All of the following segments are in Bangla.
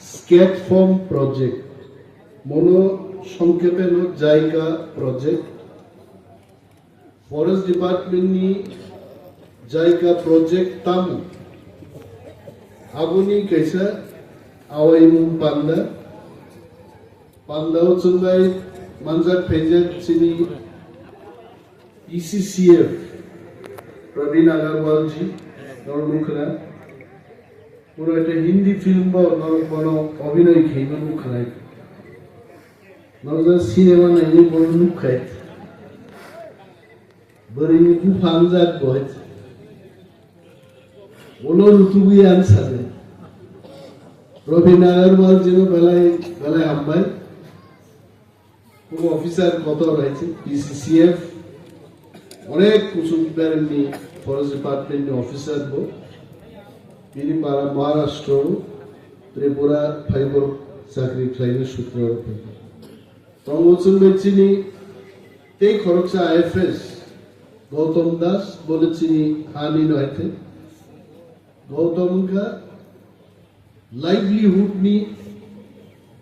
स्केट फॉर्म प्रोजेक्ट मोनो संक्षेपे जायगा प्रोजेक्ट फॉरेस्ट डिपार्टमेंट नि जायगा प्रोजेक्ट तामु आबुनि कैसा आवायमु पांदा पांदाव चंगाय मंजाक फेजेक चिनी ECCF प्रवीण अग्रवाल जी नरमुखरा পুরো একটা হিন্দি ফিল্ম বা কোনো অভিনয় খেয়ে মুখ খাই নজর সিনেমা নাই বড় মুখ খাই বড় মুখ ফাংজাক বয় বলো রুতুবি আনসারে রবীন্দ্র আগরওয়াল যেন বেলায় বেলায় হাম্বাই কোনো অফিসার কত রয়েছে PCCF অনেক কুসুম প্যারেন্টনি ফরেস্ট ডিপার্টমেন্ট অফিসার বো ini para Maharashtra, Tripura, Fiber, Sakri, Kleine Shukra. Tongotsun Bechini, take Horoksa IFS, Gautam Das, Bolechini, Hani Noite, Gautamka, Livelihood ni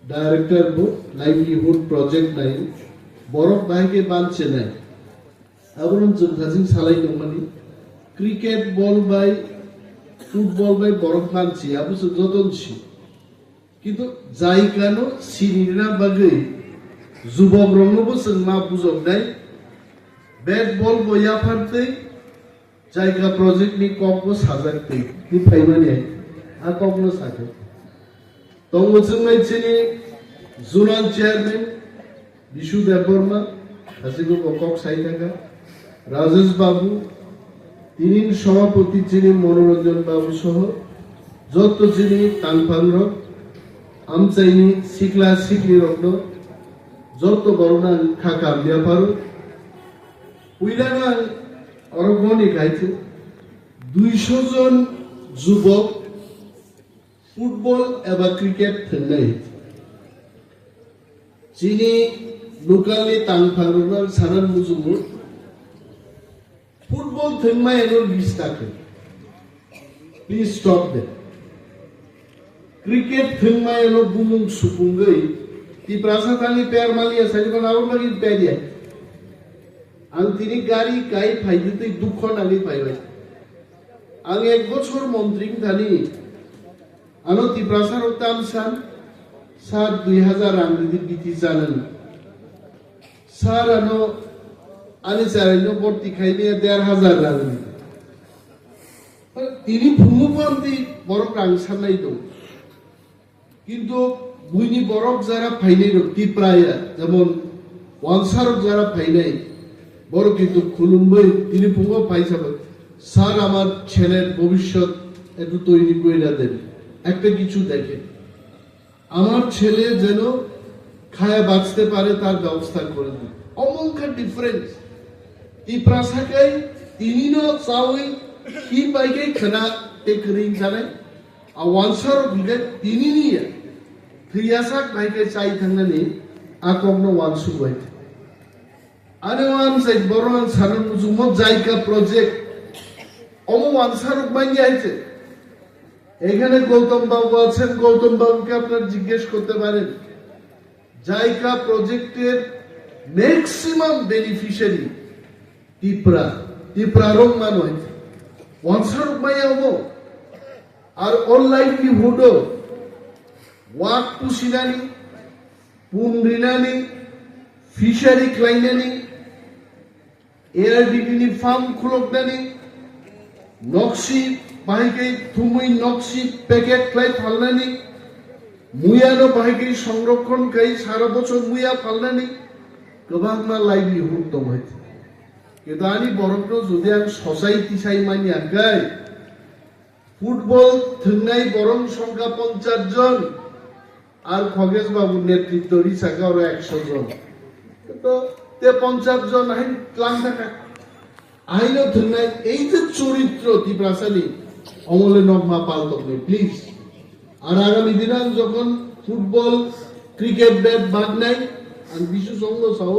Director Book, Livelihood Project 9, Borok Bhai Banche 9. Abunum Zulhazin Salai Nomani, Cricket Ball by football by বরফ মানছি আবু যতনছি কিন্তু যাই কেন সিনিরা বাগে যুবক রঙবো না বুঝক নাই ব্যাট বল বইয়া ফারতে জায়গা প্রজেক্ট নি কম্পো সাজাতে নি ফাইমানি আ কম্পো সাজে তংবচন মাইছিনি জোনাল চেয়ারম্যান বিশু দেববর্মা আসিগো কক সাই টাকা রাজেশ বাবু তিনি সভাপতি যিনি মনোরঞ্জন বাবু সহ যত যিনি তানফাংর আমচাইনি শিকলা শিকলি রত্ন যত বড়না খাকা ব্যাপার উইলানা অরগনি গাইছে 200 জন যুবক ফুটবল এবং ক্রিকেট খেলনাই যিনি locally তানফাংর Saran মুজুমুর Football thing my annual list please stop there. Cricket thing my annual bumung supungai. Ti prasa tani pair malia sari kon aur lagi pair. Ang tini gari kai phai dite dukho nali phaibai. Ang ek bochor montring thani. Ano ti prasa rotam san sar 2000 angdi biti janan. Sar ano আমি চাইলে ভর্তি খাইলে 1500 রাখবি তিনি ভূমিপন্থী বরফ রাংসার নাই তো কিন্তু বুইনি বরফ যারা ফাইনাই টিপ্রায়া যেমন ওয়ানসারক যারা ফাইনাই বড় কিন্তু খুলুম্বই তিনি ভূমি পাইছাবে স্যার আমার ছেলের ভবিষ্যৎ একটু তৈরি কইরা দেন একটা কিছু দেখে আমার ছেলে যেন খায়া বাঁচতে পারে তার ব্যবস্থা করে দিন অমংখ্য ডিফারেন্স ती प्रासाkai tinino sawi ki baikai khana tekring jane awansar bide tinini ya priyasak baikai chai thangnani akogno wansu bai ane wan sai boron sanan mujumo jaika project omo wansar bai যাইছে এখানে গৌতম বাবু আছেন গৌতম বাবুকে আপনারা জিজ্ঞেস করতে পারেন জায়কা প্রজেক্টের ম্যাক্সিমাম বেনিফিশিয়ারি টিপ্রা রং মানুষ ওয়ানসার মায়াও আর অনলাইন কি হুডো ওয়াক পুশিনানি পুনরিনানি ফিশারি ক্লাইনানি এআরডিপি ফার্ম খুলকনানি নকশি বাহিকে থুমুই নকশি প্যাকেট ক্লাই ফালনানি মুয়ানো বাহিকে সংরক্ষণ কাই সারা বছর মুয়া ফালনানি গোবাং না লাইভলিহুড দম হইছে কিন্তু আমি বরফ যদি আমি সোসাইটি চাই মানি আগাই ফুটবল থিনাই বরং সংখ্যা 50 জন আর খগেশ বাবুর নেতৃত্ব রিসাকা ওরা 100 জন তো তে 50 জন আইন ক্লাং থাকা আইনো থিনাই এই যে চরিত্র তিপ্রাসানি অমলে নগমা পালতক নেই প্লিজ আর আগামী দিন যখন ফুটবল ক্রিকেট ব্যাট বাদ নাই আর বিশ্ব সংঘ সহ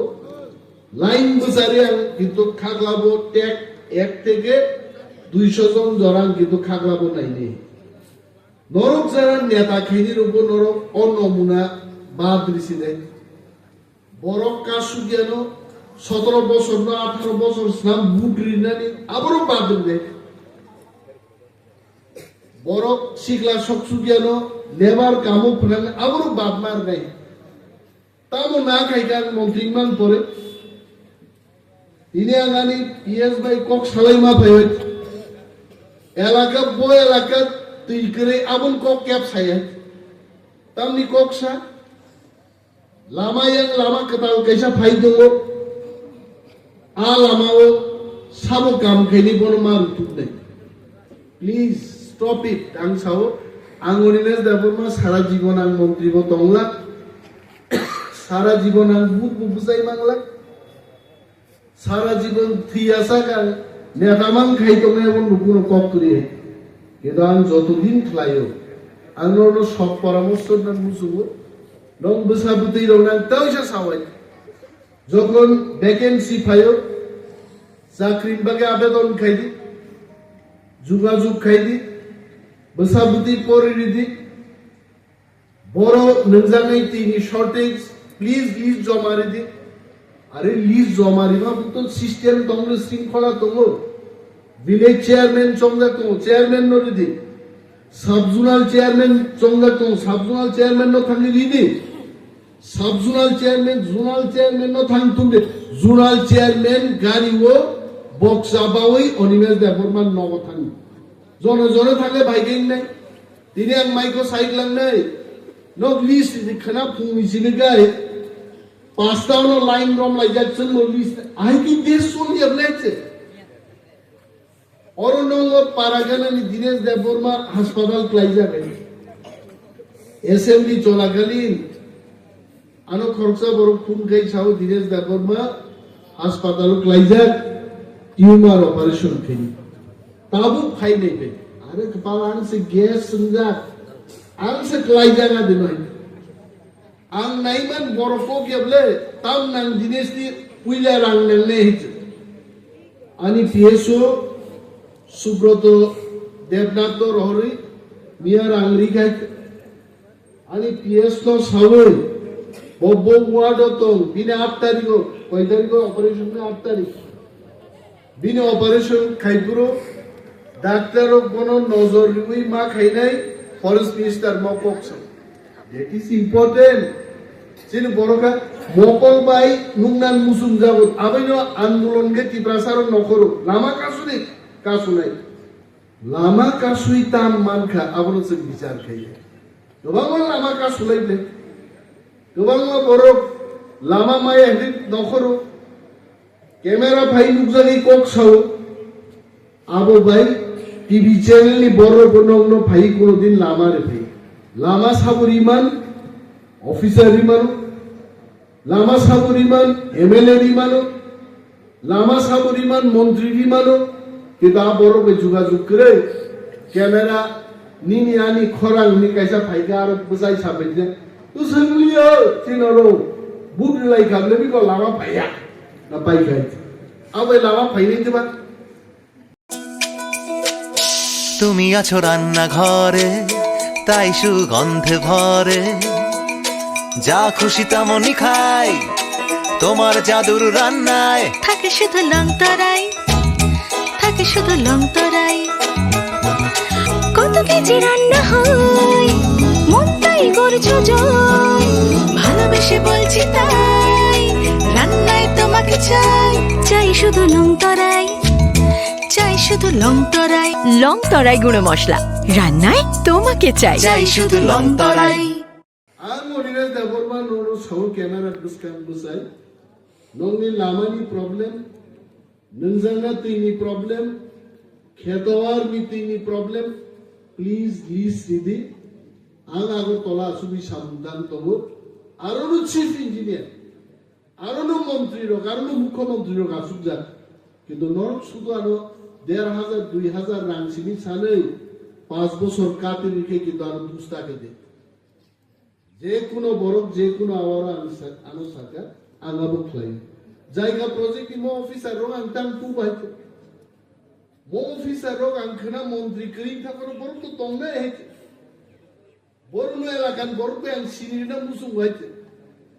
লাইন বসারিয়া কিন্তু খাগলাবো ট্যাগ 1 থেকে 200 জন জরাং কিন্তু খাগলাবো নাই নেই নরক যারা নেতা খাইনির উপর নরক অনমুনা বাদ দিছি দেয় বরফ কাশু জ্ঞান 17 বছর না 18 বছর স্নাম বুট রিনানি আবারও বাদ দেয় বরফ শিখলা সকসু জ্ঞান লেবার কামো ফেরান আবারও বাদ মার দেয় তামো না খাইকার মন্ত্রী মান পরে ইনি আগানি পিএস ভাই কক সালাই মা পাই এলাকা বই এলাকা তুই করে আবুন কক ক্যাপ সাইয়া তামনি কক সা Lama yang lama ketal kaisa phai dongo a lama o sabo kam khaini bono mar tudne please stop it ang sao angorines deborma sara Jibon ang মন্ত্রী bo tongla সারা জীবন ang বুট বুঝাই মাংলা সারা জীবন থিয়াসা কাল নেতামান খাই তমে এবং নুকুনো কক করিয়ে কিন্তু আং যতদিন খাইও আংনো সব পরামর্শ না বুঝবো নং বসাবুতি রং তাইসা সাওয়াই যখন ভ্যাকেন্সি পাইও চাকরির বাগে আবেদন খাইদি যোগাযোগ খাইদি বসাবুতি পরিরিদি বড় নজানাই তিনি শর্টেজ প্লিজ লিস্ট জমারি দি আরে লিস্ট জমারিবা তো সিস্টেম তোমরা শৃঙ্খলা তোমো ভিলেজ চেয়ারম্যান চংজা তো চেয়ারম্যান নরিদি সাবজোনাল চেয়ারম্যান চংজা তো সাবজোনাল চেয়ারম্যান ন থাকি দিদি সাবজোনাল চেয়ারম্যান জোনাল চেয়ারম্যান ন থাকি তুমি জোনাল চেয়ারম্যান গাড়ি ও বক্সা বাওই অনিমেষ দেবরমান নব থাকি জনে জনে থাকলে বাইকিং নাই তিনি আং মাইকো সাইড লাং নাই নক লিস্ট খানা ফুমিছিনি গাই পাঁচটাও লাইন রম লাই যাচ্ছে নো লিস্ট আই কি দেশ চলি আপলাইছে অরণ্য পারাগানি দীনেশ দেববর্মা হাসপাতাল ক্লাই যাবে এসএমডি চলাকালীন আনো খরচা বড় ফুল খাই ছাও দীনেশ দেববর্মা হাসপাতাল ক্লাই যাক টিউমার অপারেশন খাই তাবু খাই নেই পে আরে কপাল আনছে গ্যাস সঞ্জা আনছে ক্লাই জায়গা দিন আং নাইমান বড় কো কেবলে তাম নাং দীনেশ দি উইলা রাং নেলে হিচ আনি পিএসও সুব্রত দেবনাথ রহরি মিয়ার আংরি খাইতে आणि पीएस नो सावळ बब्बो वार्ड तो बिना 8 तारीख कय तारीख ऑपरेशन में 8 तारीख बिना ऑपरेशन खाइपुरो ডাক্তার কোনো নজর রিউই মা খাই নাই ফরেস্ট মিনিস্টার মকক্স দ্যাট ইজ ইম্পর্টেন্ট চিন বড়কা মকল বাই নুংনান মুসুম যাবত আবেনো আন্দোলন গে তীব্রাসার নকরো লামা কাসুনি কাসুনাই লামা কাসুই তাম মানখা আবনো সে বিচার খাইয়ে गोबां लामा कासुलाइले गोबां बर' लामा माय हेदि नखरो कैमेरा फाइ नुकजानि कक सावो आबो भाई टीवी चैनल नि बर' बनंनो फाइ कोनो दिन लामा रे फाइ लामा साबुरिमान ऑफिसर रिमानो लामा साबुरिमान एमएलए रिमानो लामा साबुरिमान मंत्री रिमानो किदा बर' बे जुगाजुग करे कैमेरा निनी आनी खरां नि कैसा फाइगा आरो बुजाय साबैजे उसलियो चिनरो बुदलाई खाबले बिको लामा फाइया ना पाइगाय आबै लामा फाइनै दिबा তুমি আছো রান্না ঘরে তাই সুগন্ধে ভরে যা খুশি তেমনই খাই তোমার জাদুর রান্নায় থাকে শুধু লং তরাই থাকে শুধু লং তরাই কত কেজি রান্না হয় মন তাই করছো জয় ভালোবেসে বলছি তাই রান্নায় তোমাকে চাই চাই শুধু লং তরাই চাই শুধু লং তরাই গুঁড়ো মশলা রান্নায় তোমাকে চাই চাই শুধু লং তরাই আর মরিনে দেবরমা নোরো সৌ ক্যামেরা বুসকাম বুসাই নংনি লামানি প্রবলেম নংজাঙ্গা তিনি প্রবলেম খেতওয়ার মি তিনি প্রবলেম প্লিজ লিস্ট দিদি আং আগর তলা আসুবি সাবধান তব আরো চিফ ইঞ্জিনিয়ার আরো মন্ত্রী রক আরো মুখ্যমন্ত্রী রক আসুক যাক কিন্তু নরক শুধু আরো 1,500 2,000 রাংসিনি সালে 5 বছর কাতে রেখে কিন্তু আরো দুস্তাকে দে যে কোনো বরক যে কোনো আওয়ারা আনো সরকার আঙ্গাবো ফ্লাই জায়গা প্রজেক্ট মো অফিসার রং আংতাম টু বাইতে মো অফিসার রং আংখনা মন্ত্রী করি থাকর বরক তো তংনা হেছে বরুণ এলাকান বড় ব্যাং সিনির না মুসুম হয়েছে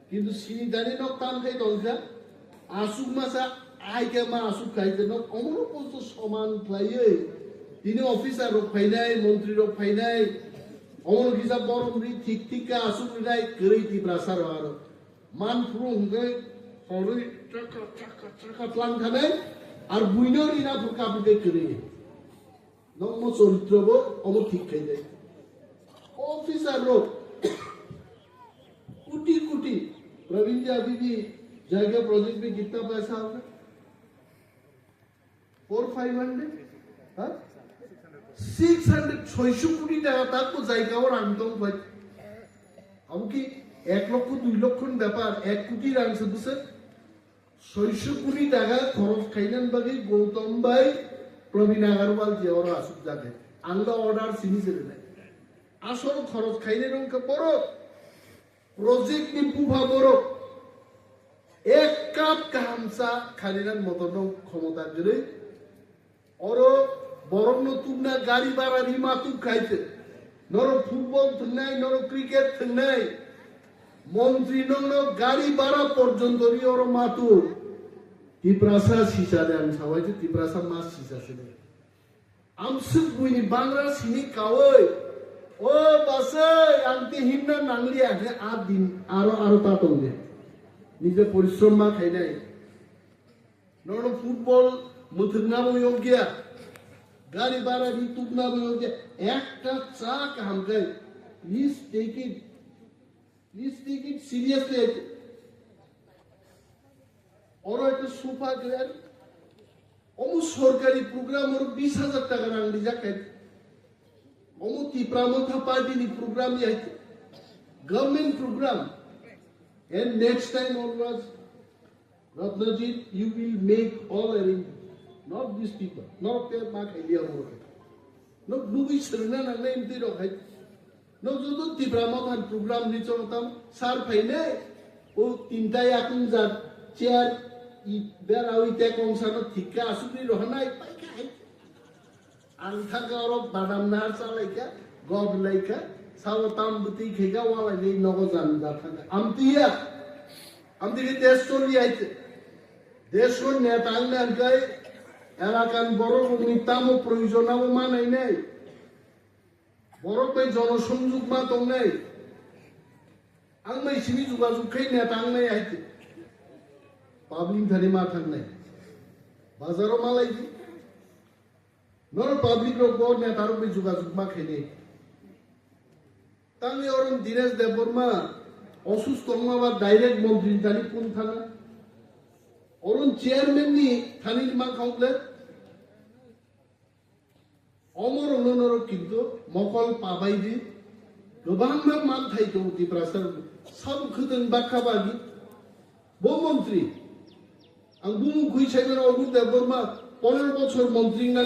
কিন্তু সিনি দানি নক কাম খাই দলকা আসুক মাসা আইকে মা আসুক খাইতে নক অমন পোস্ত সমান খাইয়ে তিনি অফিসার রোগ ফাইনাই মন্ত্রী রোগ ফাইনাই অমন হিসাব বরং ঠিক ঠিক আসুক নাই গরৈ তিপ্রাসার আর মান ফুরু হুঙ্গে হরই চাকা চাকা চাকা প্লান খানে আর বুইনর ইনা ফুকা ফুকে করে নম চরিত্রব অমন ঠিক খাই যায় ऑफिसर लोग कुटी कुटी प्रवीण जी अभी भी जाएगा प्रोजेक्ट में कितना पैसा होगा 400-500 हाँ 600 600 কোটি টাকা তার তো জায়গা ওর আনতম ভাই আমি কি 1 লক্ষ 2 লক্ষ ব্যাপার 1 কোটি রাখছে বুঝছে 600 কোটি টাকা খরচ খাইলেন বাকি গৌতম ভাই প্রবীণ আগরওয়াল যে ওরা আসুক যাবে আংলা অর্ডার সিনিসের নাই আসল খরচ খাইলে রঙকে বড় প্রজেক্ট নি পুভা বড় এক কাপ কাহামসা খালিনার মতন ক্ষমতা জুড়ে ওর বরং নতুন না গাড়ি ভাড়া রিমাতু খাইতে নর ফুটবল থাই নর ক্রিকেট থাই মন্ত্রী নন গাড়ি ভাড়া পর্যন্ত ওর মাতু তিপ্রাসা সিসা দেন সবাই তিপ্রাসা মাছ সিসা ছিল আমসুক বুইনি বাংলা সিনি কাওই ও বাসে আনতে হিমনা নাংলি আছে আর দিন আরো তা তঙ্গে নিজে পরিশ্রম মা খাই নাই নন ফুটবল মুথনা বইয়া গাড়ি ভাড়া ঋতুকনা বইয়া একটা চা কাম গাই প্লিজ টেক ইট সিরিয়াসলি ওর একটা সোফা গ্র্যান্ড অমু সরকারি প্রোগ্রাম ওর 20,000 টাকা নাংলি যা খাই Omuti Pramotha Party ni program ya government program and next time onwards Ratnajit you will make all arrangements not these people not their mark idea over no nubi srna na name ti ro khai no jodo ti Pramotha program ni chotam sar phaine o tinta yakun ja chair I ber awi te konsano thikka asuni rohanai pai khai आंथा और बादाम नार चालाइका गब लाइका सावताम बुती खेगा वाला ये नगो जान जाता है आमती के देश चली आइते देश को नेतांग ने गए এলাকান বড় নিতাম প্রয়োজনাও মানাই নাই বড় পে জনসংযোগ মা দং নাই आं मैसिनि जुगाजुग खै नेतांग नै आइते पाब्लिक धरि मा थांग नै बाजाराव मालाय नर पब्लिक रो बोर्ड ने तारो पे जुगाजुग मा खेने तांगे और दिनेश देवबर्मा असुस्थ मा बा डायरेक्ट मंत्री दानी कोन थाना और चेयरमैन नि थानी मा खाउले अमर ननर किन्तु मकल पाबाय दि गोबां मान थाइतो तिप्रासार सब खोदों बाखा बागि बो मंत्री आं बुं खुइसाइबेर अगुर देवबर्मा 15 বছর মন্ত্রী না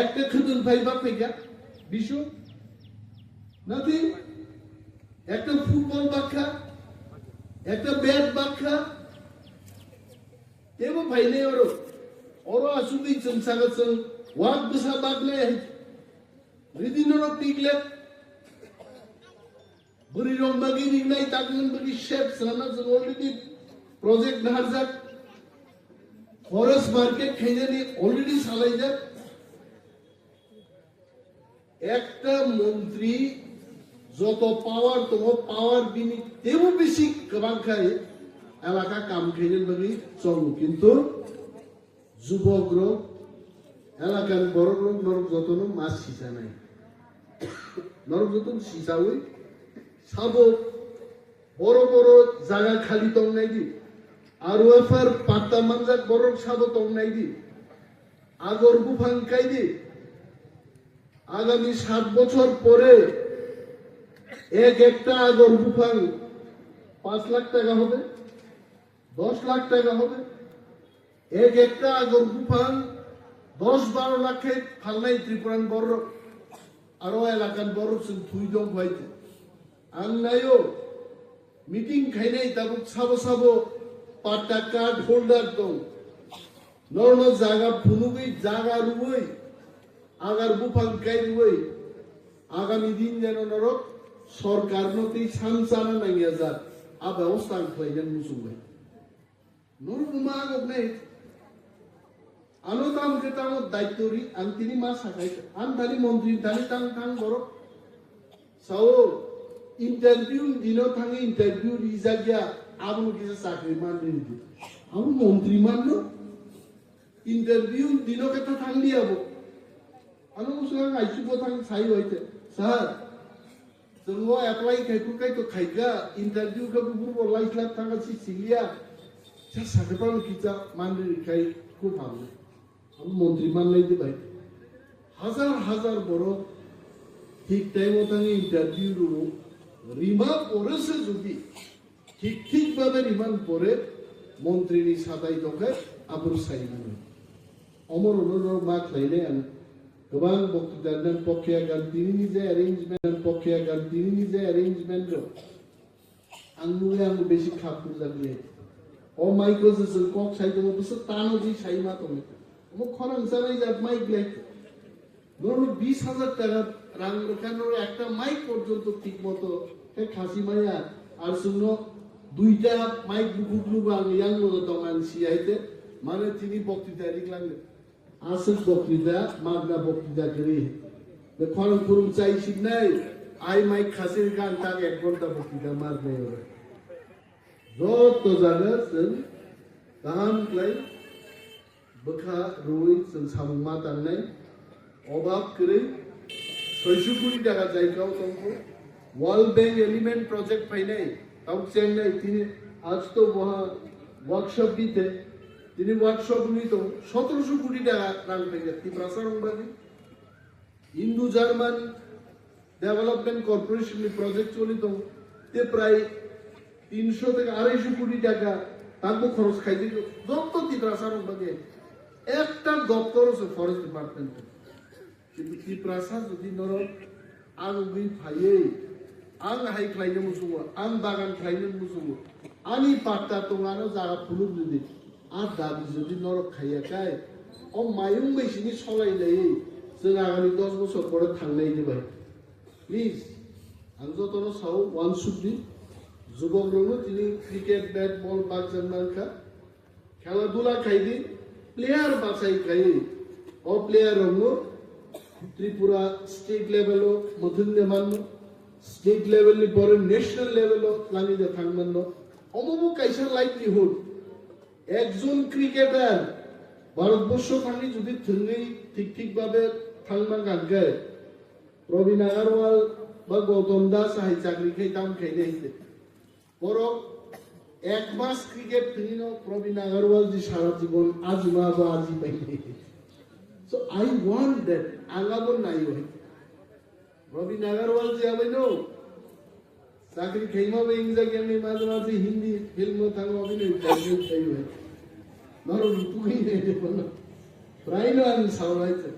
একটা খুদুন ভাইবা পেগা বিশু নাথিং একটা ফুটবল বাক্কা একটা ব্যাট বাক্কা তেমো ভাইনে ওর আসুবি সংসাগসং ওয়াক বসা বাগলে রিদিনর টিকলে বুরি রংবাগি রিগনাই তাকন বগি শেপ সানা অলরেডি প্রজেক্ট নারজাক फॉरेस्ट मार्केट खेजनी ऑलरेडी सालाई जा একটা মন্ত্রী যত পাওয়ার তো পাওয়ার বিনি তেও বেশি কাম খায় এলাকা কাম খেজেন বলি চলু কিন্তু যুবক লোক এলাকার বড় লোক নরক যতন মাছ সিসা নাই নরক যতন সিসা হই সব বড় বড় জায়গা খালি তং নাই দি আর ওফার পাতা মানজাক বড় সাবো তং নাই দি আগর বুফাং কাই দি আগামী 7 বছর পরে এক একটা আগর বুফাং 5 লাখ টাকা হবে 10 লাখ টাকা হবে এক একটা আগর বুফাং 10-12 লাখে ফালনাই ত্রিপুরান বড় আরো এলাকার বড় থুই দং হইতে আং নাইও মিটিং খাইনাই তাবো সাবো সাবো পাটা কার্ড হোল্ডার দং নরন জায়গা ফুনুবই জায়গা রুবই আগার বুফাং কাই রুবই আগামী দিন যেন নরক সরকার নতি সানসানা নাইয়া যার আ ব্যবস্থা খাইলেন মুসুমাই নরুমা গনে আনো তাম কে তাম দায়িত্বরি আন তিনি মা সাকাই আন তালি মন্ত্রী তালি তাং তাং বড় সাও ইন্টারভিউ দিনো থাঙ্গে ইন্টারভিউ রিজা গিয়া আবু কিছু চাকরি মান দিদি আবু মন্ত্রী মানলো ইন্টারভিউ দিনো কথা থাকলি আবো আনো মুসুমাই আইসু থাং সাই হইতে স্যার जोंङो एप्लाइ खायखुखाय तो खायगा इंटरव्यू का बुबुर लाइट लाइट थांगा सिलिया जा साखपाल किजा मानरि खाय खूब भालो हम मंत्री मान लाइदे भाई हजार हजार बড় ঠিক টাইম থাঙ্গে ইন্টারভিউ রো রিমা পরেছে যদি ঠিক ভাবে রিমান পরে মন্ত্রীনি সাদাই দকে আবুর সাইমান অমর অনুর মা খাইলে আন गोबां बक्तृतानि पक्षे आगान दिनैनि जे एरेन्जमेन्ट पक्षे आगान दिनैनि जे एरेन्जमेन्ट आं बेसि खाबु जागले अ माइको जे कक साइदो बस तानो जी साइमा तो मो खरं जानाय जात माइक लाइक ধরুন 20,000 টাকা রাং কানোর একটা মাইক পর্যন্ত ঠিকমতো হে খাসি মাইয়া আর শুনো দুইটা মাইক বুকুগুলো বাংলিয়াং তো মানসি আইতে মানে তিনি বক্তৃতা লিখলেন আসল বক্তৃতা মাগনা বক্তৃতা করি খরং পুরুম চাইছি নাই আই মাইক খাসির গান তাক 1 ঘন্টা বক্তৃতা মার নেই যত জায়গা जों गाहाम क्लाइ बखा रुइ जों सामुमा दाननाय अभाब करै 600 কোটি টাকা জায়গাও তংকো ওয়ার্ল্ড ব্যাংক এলিমেন্ট প্রজেক্ট ফাইনাই তাও চেন্নাই তিনি আজ তো ওয়ার্কশপ দিতে তিনি ওয়ার্কশপ নি তো 1700 কোটি টাকা রাং পেগে তি প্রসারংবাদী ইন্দো জার্মান ডেভেলপমেন্ট কর্পোরেশন নি প্রজেক্ট চলিত তে প্রায় 300 থেকে 250 কোটি টাকা তাকো খরচ খাই দিল যত তি প্রসারংবাদী একটা দপ্তর আছে ফরেস্ট ডিপার্টমেন্ট কিন্তু তি প্রসার যদি নর আং বি ফাইয়ে আং হাই খাইনে মুসুমো আং বাগান খাইনে মুসুমো আনি পাট্টা তোঙানো জায়গা ফুলুক যদি আর দাবি যদি নরক খাইয়া খায় ও মায়ুং মেশিনি সলাইলাই जों आगामी 10 বছর পরে থাকনাই দিবাই প্লিজ आं যতন সাও ওয়ান সুবদি যুবক রঙ তিনি ক্রিকেট ব্যাট বল বাগ জানমানকা খেলাধুলা খাইদি প্লেয়ার বাছাই খাই ও প্লেয়ার রঙ ত্রিপুরা স্টেট লেভেল মধুন্যে মান্য স্টেট লেভেল নি পরে ন্যাশনাল লেভেল লানি দে থাকমান্য অমমু কাইসার লাইভলিহুড একজন ক্রিকেটার ভারতবর্ষ থাকি যদি থিঙ্গেই ঠিক ভাবে থাকমান গানগে প্রবীণ আগরওয়াল বা গৌতম দাস হাই চাকরি খাই দাম খাই দিয়েছে বড় 1 মাস ক্রিকেট থিঙ্গিনো প্রবীণ আগরওয়াল জি সারা জীবন আজমা বা আজি পাইনি সো আই ওয়ান্ট দ্যাট আগাবো নাই হয় প্রবীণ আগরওয়াল জি হবে নো চাকরি খাইমা বে ইংরেজি জ্ঞানী মাঝে মাঝে হিন্দি ফিল্ম থাকো অভিনয় খাই হয় नरो रुपुही नहीं देखो ना प्राइनो आने सावराय थे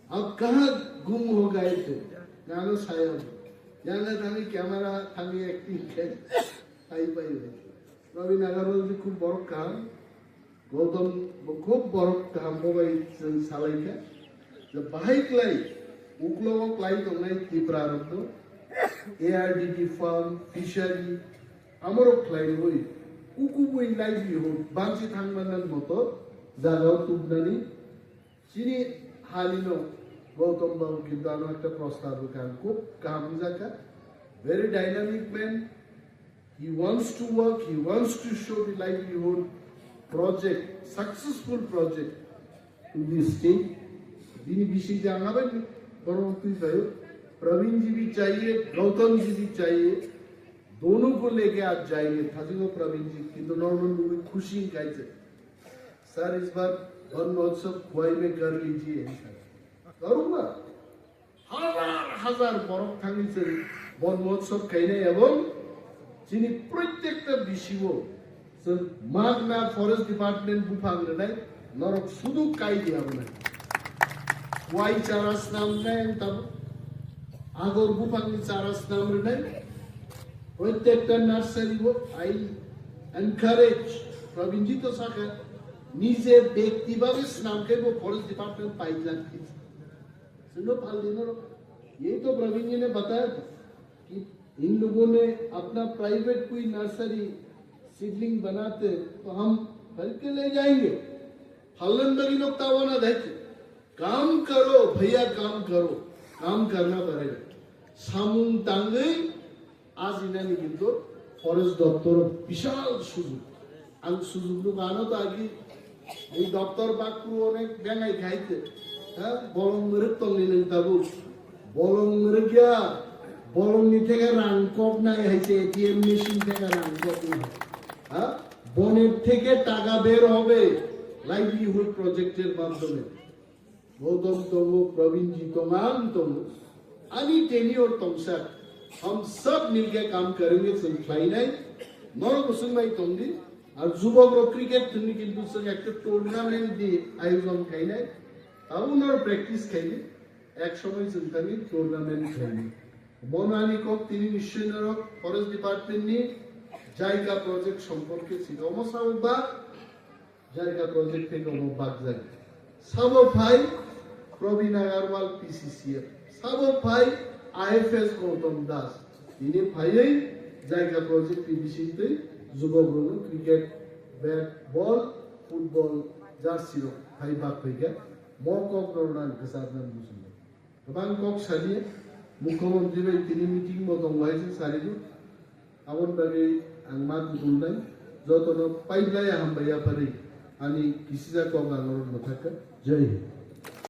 अब कहाँ गुम हो गए थे गानो सायम याना थानी कैमरा थानी एक्टिंग के आई पाई हुई प्रवीण अग्रवाल जी खूब बड़ो काम गौतम खूब बड़ो काम मोबाइल सालाई का जब बाइक लाई उकलों क्लाई तो नहीं त्रिपुरा रखो ARDT फार्म फिशरी अमरो क्लाई हुई उकुबुई लाइवलीहुड बांसी थांगमानन मतो जागाव तुबनानि चिनि हालिनो गौतम बाबू किन्तु आनो एकटा प्रस्ताव गान खूब काम जाका very dynamic man he wants to work he wants to show the livelihood project successful project to the state dini bishi jangaben परंतु भाई प्रवीण जी भी चाहिए गौतम जी भी चाहिए दोनों को लेके आप जाएंगे थाजिगो प्रवीण जी किंतु नॉर्मल मूवी खुशी गाइছে सर इस बार वन महोत्सव खुआई में कर लीजिए करूंगा हजार बरफ थांगिছে वन महोत्सव खाইনে এবং যিনি প্রত্যেকটা বিষয় जों मागना फरेस्ट डिपार्टमेंट बुफांनो নাই নরক শুধু কাই দিয়াবো না ওয়াই চারাস নাম নাই তব আগর বুফাংনি চারাস নাম নাই প্রত্যেকটা নার্সারি গো আই এনকারেজ প্রবীণজি তো সাকা নিজে ব্যক্তিভাবে স্নান করবো फॉरेस्ट डिपार्टमेंट पाइपलाइन सुनो पाल दिनों ये तो प्रवीण जी ने बताया था कि इन लोगों ने अपना प्राइवेट कोई नर्सरी सीडलिंग बनाते तो हम करके ले जाएंगे हल्लनबरी लोग तावाना देखे काम करो भैया काम करना पड़ेगा सामुन टांगे आज इन्हें किंतु फरेस्ट दफ्तर विशाल सुजुग आं सुजुग गानो तो आगे এই দপ্তর বাক্য অনেক ব্যাঙাই খাইতে হ্যাঁ বলং মেরে তল্লি নেই তাবু বলং মেরে গিয়া বলংনি থেকে রাংকক নাই হয়েছে এটিএম মেশিন থেকে রাংকক নাই হ্যাঁ বনের থেকে টাকা বের হবে লাইভলিহুড প্রজেক্টের মাধ্যমে गौतम तमु प्रवीण जी तमाम तमु आनी टेनी और तमसा हम सब मिलकर काम करेंगे संख्याई नहीं नौ कुसुम भाई तंगी और जुबक रो क्रिकेट तुमने किंतु संग एक टूर्नामेंट दी आयोजन खाई नहीं अब उन्होंने प्रैक्टिस खाई एक समय संतानी टूर्नामेंट खाई মনানি কক তিনি নিশ্চয় নরক ফরেস্ট ডিপার্টমেন্ট নি জায়গা প্রজেক্ট সম্পর্কে ছিল অমসাউবা জায়গা প্রজেক্ট থেকে অমবাগ জায়গা সাবো ভাই প্রবীণ আগারওয়াল পিসিসিএফ সাবো ভাই আইএফএস গৌতম দাস তিনি ভাইই জায়গা প্রজেক্ট পিবিসিতে যুবকগণ cricket bat ball football jersey ভাই বাপ হইগা মকক রোনান কেসাদনান মুসলিম গোবাং কক সালিয়ে মুখ্যমন্ত্রী ভাই তিনি মিটিং মতন হয়েছে সারিদু আমার বাগে আংমাত গুলনাই যতন পাইলাই আহাম ভাইয়া পারি আনি কিসিজা কক আঙরণ নথাকা জয় হিন্দ